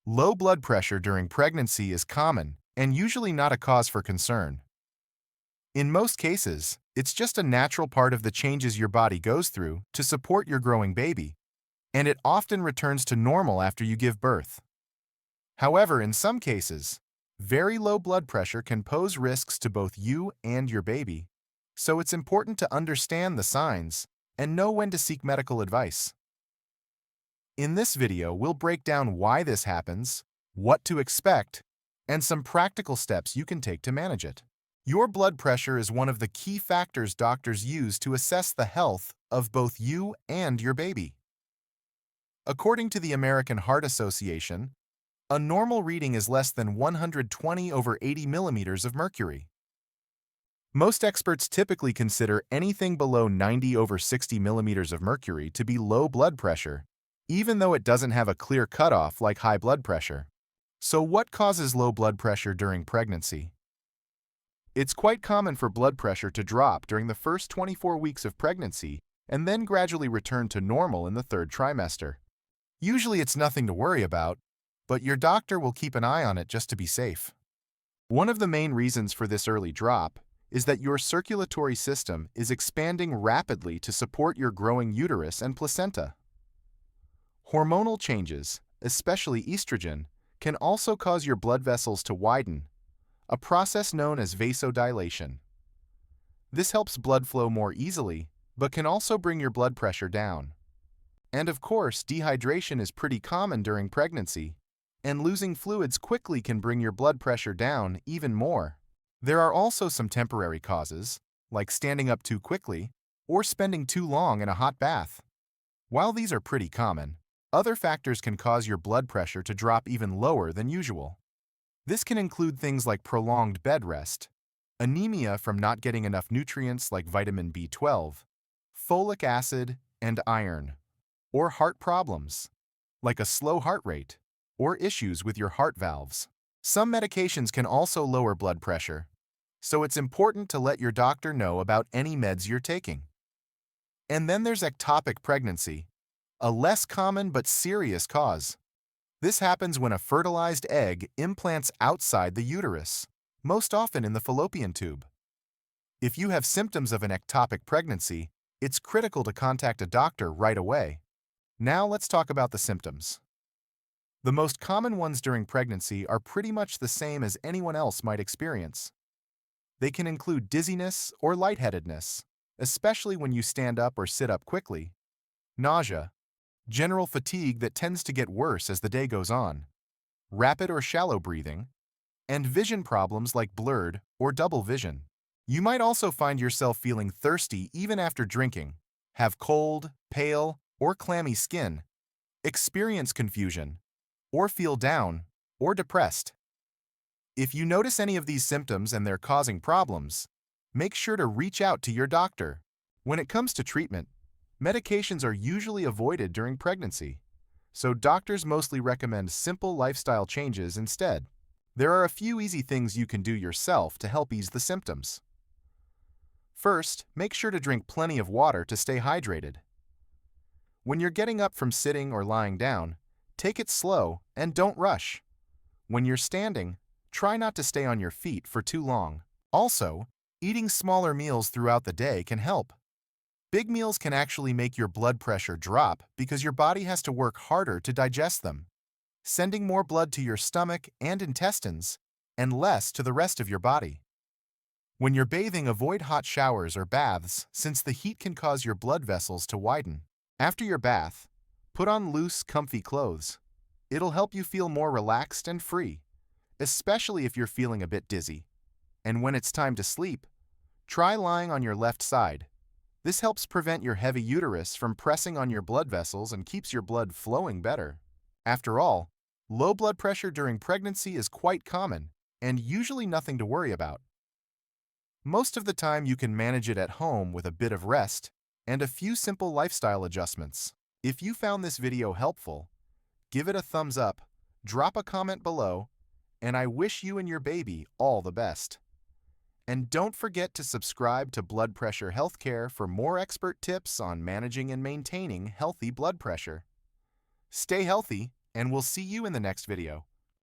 Low blood pressure during pregnancy is common and usually not a cause for concern. In most cases, it's just a natural part of the changes your body goes through to support your growing baby, and it often returns to normal after you give birth. However, in some cases, very low blood pressure can pose risks to both you and your baby, so it's important to understand the signs and know when to seek medical advice. In this video, we'll break down why this happens, what to expect, and some practical steps you can take to manage it. Your blood pressure is one of the key factors doctors use to assess the health of both you and your baby. According to the American Heart Association, a normal reading is less than 120/80 millimeters of mercury. Most experts typically consider anything below 90/60 millimeters of mercury to be low blood pressure, even though it doesn't have a clear cutoff like high blood pressure. So what causes low blood pressure during pregnancy? It's quite common for blood pressure to drop during the first 24 weeks of pregnancy and then gradually return to normal in the third trimester. Usually it's nothing to worry about, but your doctor will keep an eye on it just to be safe. One of the main reasons for this early drop is that your circulatory system is expanding rapidly to support your growing uterus and placenta. Hormonal changes, especially estrogen, can also cause your blood vessels to widen, a process known as vasodilation. This helps blood flow more easily, but can also bring your blood pressure down. And of course, dehydration is pretty common during pregnancy, and losing fluids quickly can bring your blood pressure down even more. There are also some temporary causes, like standing up too quickly or spending too long in a hot bath. While these are pretty common, other factors can cause your blood pressure to drop even lower than usual. This can include things like prolonged bed rest, anemia from not getting enough nutrients like vitamin B12, folic acid, and iron, or heart problems, like a slow heart rate, or issues with your heart valves. Some medications can also lower blood pressure, so it's important to let your doctor know about any meds you're taking. And then there's ectopic pregnancy, a less common but serious cause. This happens when a fertilized egg implants outside the uterus, most often in the fallopian tube. If you have symptoms of an ectopic pregnancy, it's critical to contact a doctor right away. Now let's talk about the symptoms. The most common ones during pregnancy are pretty much the same as anyone else might experience. They can include dizziness or lightheadedness, especially when you stand up or sit up quickly, nausea, general fatigue that tends to get worse as the day goes on, rapid or shallow breathing, and vision problems like blurred or double vision. You might also find yourself feeling thirsty even after drinking, have cold, pale, or clammy skin, experience confusion, or feel down or depressed. If you notice any of these symptoms and they're causing problems, make sure to reach out to your doctor. When it comes to treatment, medications are usually avoided during pregnancy, so doctors mostly recommend simple lifestyle changes instead. There are a few easy things you can do yourself to help ease the symptoms. First, make sure to drink plenty of water to stay hydrated. When you're getting up from sitting or lying down, take it slow and don't rush. When you're standing, try not to stay on your feet for too long. Also, eating smaller meals throughout the day can help. Big meals can actually make your blood pressure drop because your body has to work harder to digest them, sending more blood to your stomach and intestines and less to the rest of your body. When you're bathing, avoid hot showers or baths since the heat can cause your blood vessels to widen. After your bath, put on loose, comfy clothes. It'll help you feel more relaxed and free, especially if you're feeling a bit dizzy. And when it's time to sleep, try lying on your left side. This helps prevent your heavy uterus from pressing on your blood vessels and keeps your blood flowing better. After all, low blood pressure during pregnancy is quite common and usually nothing to worry about. Most of the time you can manage it at home with a bit of rest and a few simple lifestyle adjustments. If you found this video helpful, give it a thumbs up, drop a comment below, and I wish you and your baby all the best. And don't forget to subscribe to Blood Pressure Healthcare for more expert tips on managing and maintaining healthy blood pressure. Stay healthy and we'll see you in the next video.